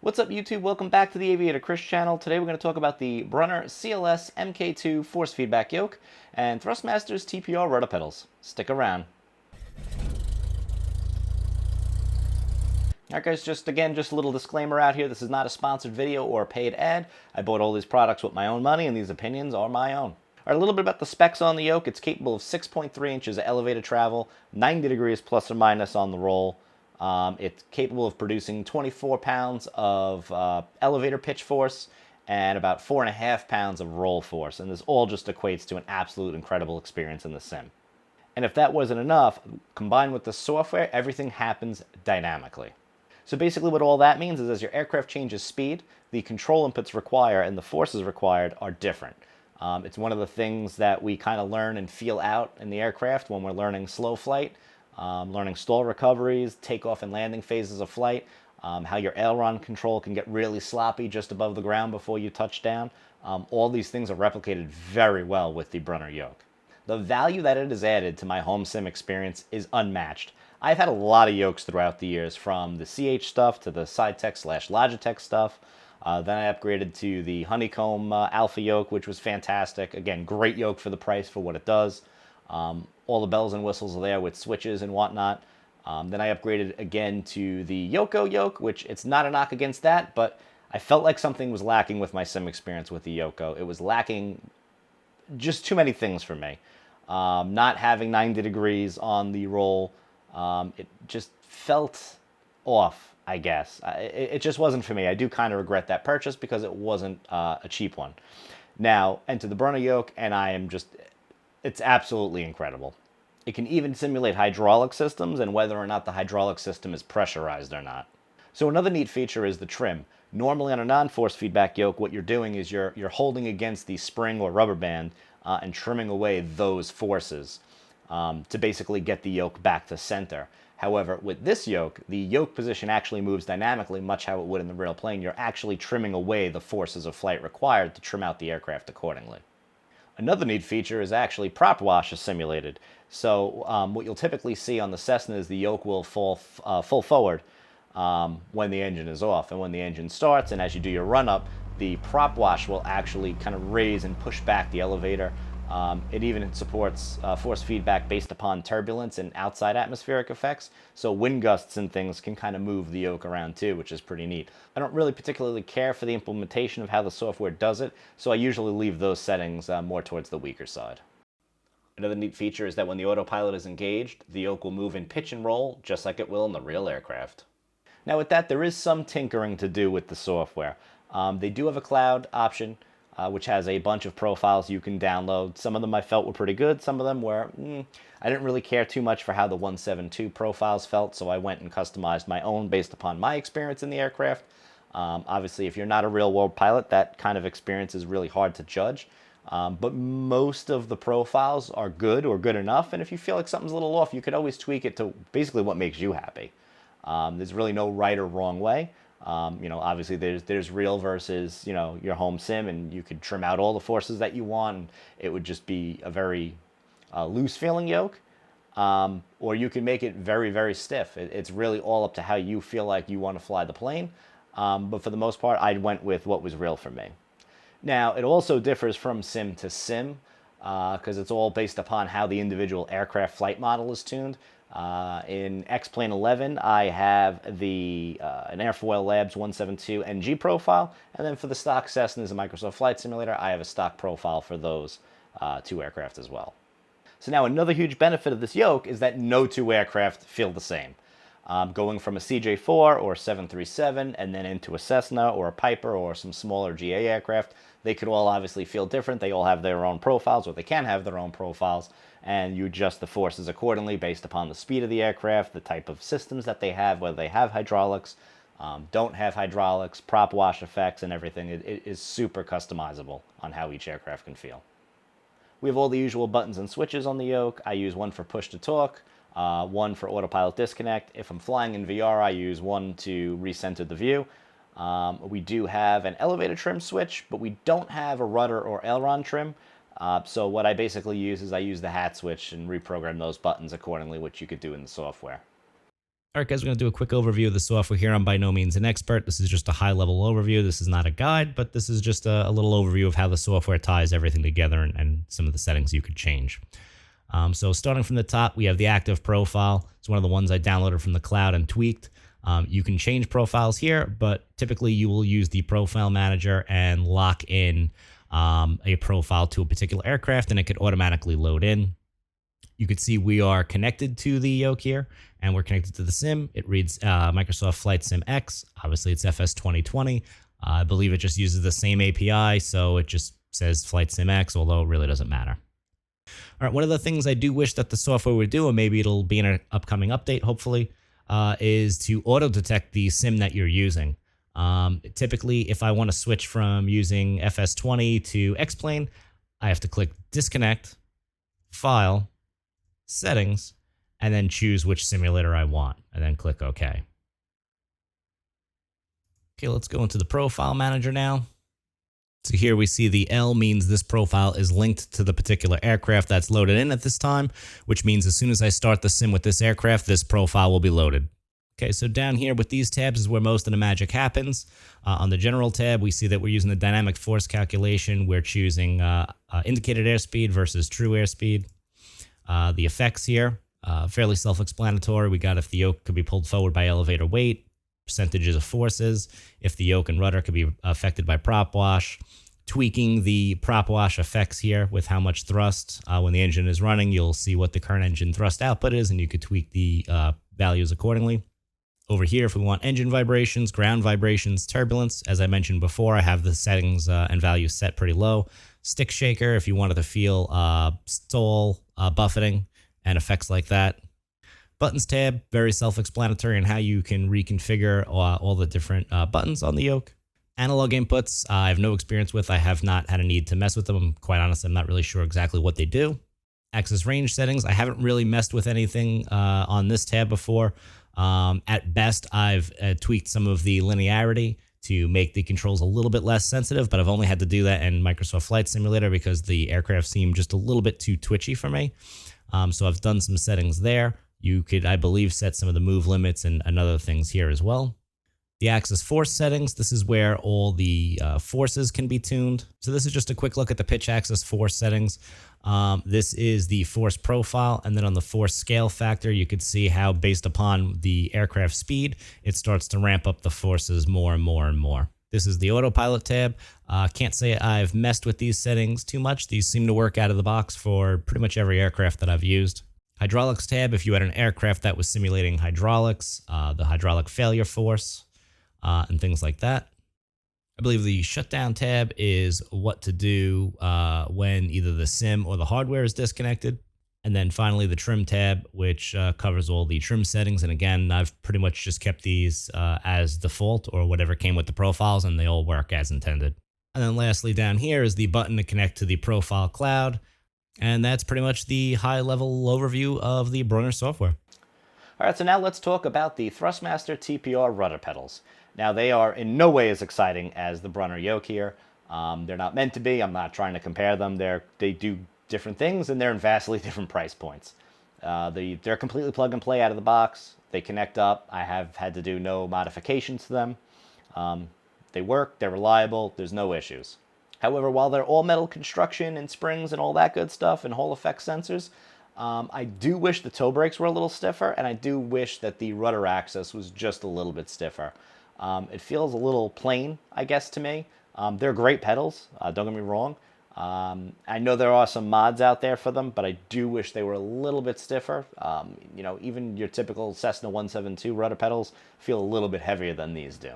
What's up, YouTube? Welcome back to the Aviator Chris channel. Today we're going to talk about the Brunner CLS MKII force feedback yoke and Thrustmaster's TPR rudder pedals. Stick around. Alright guys, just a little disclaimer out here. This is not a sponsored video or a paid ad. I bought all these products with my own money and these opinions are my own. Alright, a little bit about the specs on the yoke. It's capable of 6.3 inches of elevated travel, 90 degrees plus or minus on the roll. It's capable of producing 24 pounds of elevator pitch force and about 4.5 pounds of roll force. And this all just equates to an absolute incredible experience in the sim. And if that wasn't enough, combined with the software, everything happens dynamically. So basically what all that means is as your aircraft changes speed, the control inputs required and the forces required are different. It's one of the things that we kind of learn and feel out in the aircraft when we're learning slow flight. Learning stall recoveries, takeoff and landing phases of flight, how your aileron control can get really sloppy just above the ground before you touch down. All these things are replicated very well with the Brunner Yoke. The value that it has added to my home sim experience is unmatched. I've had a lot of yokes throughout the years, from the CH stuff to the Sidetech/Logitech stuff. Then I upgraded to the Honeycomb Alpha Yoke, which was fantastic. Again, great yoke for the price for what it does. All the bells and whistles are there with switches and whatnot. Then I upgraded again to the Yoko Yoke, which it's not a knock against that, but I felt like something was lacking with my sim experience with the Yoko. It was lacking just too many things for me. Not having 90 degrees on the roll, it just felt off, I guess. It just wasn't for me. I do kind of regret that purchase because it wasn't a cheap one. Now, enter the Brunner Yoke, and it's absolutely incredible. It can even simulate hydraulic systems and whether or not the hydraulic system is pressurized or not. So another neat feature is the trim. Normally on a non-force feedback yoke, what you're doing is you're holding against the spring or rubber band and trimming away those forces to basically get the yoke back to center. However, with this yoke, the yoke position actually moves dynamically, much how it would in the real plane. You're actually trimming away the forces of flight required to trim out the aircraft accordingly. Another neat feature is actually prop wash is simulated. So what you'll typically see on the Cessna is the yoke will fall full forward when the engine is off. And when the engine starts and as you do your run-up, the prop wash will actually kind of raise and push back the elevator. It even supports force feedback based upon turbulence and outside atmospheric effects. So wind gusts and things can kind of move the yoke around too, which is pretty neat. I don't really particularly care for the implementation of how the software does it, so I usually leave those settings more towards the weaker side. Another neat feature is that when the autopilot is engaged, the yoke will move in pitch and roll just like it will in the real aircraft. Now with that, there is some tinkering to do with the software. They do have a cloud option, which has a bunch of profiles you can download. Some of them I felt were pretty good. Some of them were, I didn't really care too much for how the 172 profiles felt, so I went and customized my own based upon my experience in the aircraft. Obviously, if you're not a real-world pilot, that kind of experience is really hard to judge. But most of the profiles are good or good enough, and if you feel like something's a little off, you could always tweak it to basically what makes you happy. There's really no right or wrong way. Obviously there's real versus, your home sim, and you could trim out all the forces that you want, and it would just be a very loose feeling yoke. Or you can make it very, very stiff. It's really all up to how you feel like you want to fly the plane. But for the most part, I went with what was real for me. Now, it also differs from sim to sim because it's all based upon how the individual aircraft flight model is tuned. In X-Plane 11, I have an Airfoil Labs 172 NG profile, and then for the stock Cessna's and Microsoft Flight Simulator, I have a stock profile for those two aircraft as well. So now another huge benefit of this yoke is that no two aircraft feel the same. Going from a CJ4 or 737 and then into a Cessna or a Piper or some smaller GA aircraft, they could all obviously feel different. They all have their own profiles, or they can have their own profiles, and you adjust the forces accordingly based upon the speed of the aircraft, the type of systems that they have, whether they have hydraulics, don't have hydraulics, prop wash effects, and everything. It is super customizable on how each aircraft can feel. We have all the usual buttons and switches on the yoke. I use one for push to talk, one for autopilot disconnect. If I'm flying in VR, I use one to recenter the view. We do have an elevator trim switch, but we don't have a rudder or aileron trim. So what I basically use is I use the hat switch and reprogram those buttons accordingly, which you could do in the software. All right, guys, we're going to do a quick overview of the software here. I'm by no means an expert. This is just a high-level overview. This is not a guide, but this is just a little overview of how the software ties everything together and some of the settings you could change. So starting from the top, we have the active profile. It's one of the ones I downloaded from the cloud and tweaked. You can change profiles here, but typically you will use the profile manager and lock in a profile to a particular aircraft, and it could automatically load in. You could see we are connected to the yoke here, and we're connected to the sim. It reads Microsoft Flight Sim X. Obviously, it's FS 2020. I believe it just uses the same API, so it just says Flight Sim X, although it really doesn't matter. All right, one of the things I do wish that the software would do, or maybe it'll be in an upcoming update, hopefully, is to auto-detect the sim that you're using. Typically, if I want to switch from using FS20 to X-Plane, I have to click Disconnect, File, Settings, and then choose which simulator I want, and then click OK. Okay, let's go into the Profile Manager now. So here we see the L means this profile is linked to the particular aircraft that's loaded in at this time, which means as soon as I start the sim with this aircraft, this profile will be loaded. Okay, so down here with these tabs is where most of the magic happens. On the General tab, we see that we're using the dynamic force calculation. We're choosing indicated airspeed versus true airspeed. The effects here, fairly self-explanatory. We got if the yoke could be pulled forward by elevator weight, percentages of forces, if the yoke and rudder could be affected by prop wash, tweaking the prop wash effects here with how much thrust. When the engine is running, you'll see what the current engine thrust output is, and you could tweak the values accordingly. Over here, if we want engine vibrations, ground vibrations, turbulence, as I mentioned before, I have the settings and values set pretty low. Stick shaker, if you wanted to feel stall, buffeting, and effects like that. Buttons tab, very self-explanatory in how you can reconfigure all the different buttons on the yoke. Analog inputs, I have no experience with. I have not had a need to mess with them. I'm quite honest, I'm not really sure exactly what they do. Axis range settings, I haven't really messed with anything on this tab before. At best, I've tweaked some of the linearity to make the controls a little bit less sensitive, but I've only had to do that in Microsoft Flight Simulator because the aircraft seemed just a little bit too twitchy for me. So I've done some settings there. You could, I believe, set some of the move limits and other things here as well. The axis force settings, this is where all the forces can be tuned. So this is just a quick look at the pitch axis force settings. This is the force profile, and then on the force scale factor, you could see how based upon the aircraft speed, it starts to ramp up the forces more and more and more. This is the Autopilot tab. Can't say I've messed with these settings too much. These seem to work out of the box for pretty much every aircraft that I've used. Hydraulics tab, if you had an aircraft that was simulating hydraulics, the hydraulic failure force, and things like that. I believe the shutdown tab is what to do when either the sim or the hardware is disconnected. And then finally the trim tab, which covers all the trim settings. And again, I've pretty much just kept these as default or whatever came with the profiles, and they all work as intended. And then lastly down here is the button to connect to the profile cloud. And that's pretty much the high-level overview of the Brunner software. All right, so now let's talk about the Thrustmaster TPR rudder pedals. Now, they are in no way as exciting as the Brunner Yoke here. They're not meant to be. I'm not trying to compare them. They do different things, and they're in vastly different price points. They're completely plug and play out of the box. They connect up. I have had to do no modifications to them. They work. They're reliable. There's no issues. However, while they're all metal construction and springs and all that good stuff and Hall effect sensors, I do wish the toe brakes were a little stiffer, and I do wish that the rudder axis was just a little bit stiffer. It feels a little plain, I guess, to me. They're great pedals, don't get me wrong. I know there are some mods out there for them, but I do wish they were a little bit stiffer. You know, even your typical Cessna 172 rudder pedals feel a little bit heavier than these do.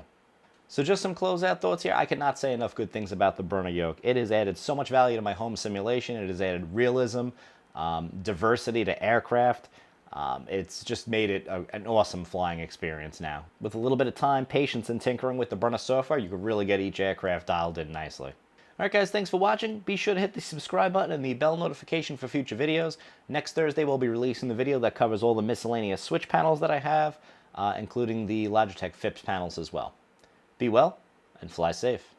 So just some closeout thoughts here. I cannot say enough good things about the Brunner Yoke. It has added so much value to my home simulation. It has added realism, diversity to aircraft. It's just made it an awesome flying experience now. With a little bit of time, patience, and tinkering with the Brunner software, you can really get each aircraft dialed in nicely. Alright guys, thanks for watching. Be sure to hit the subscribe button and the bell notification for future videos. Next Thursday we'll be releasing the video that covers all the miscellaneous switch panels that I have, including the Logitech FIPS panels as well. Be well, and fly safe.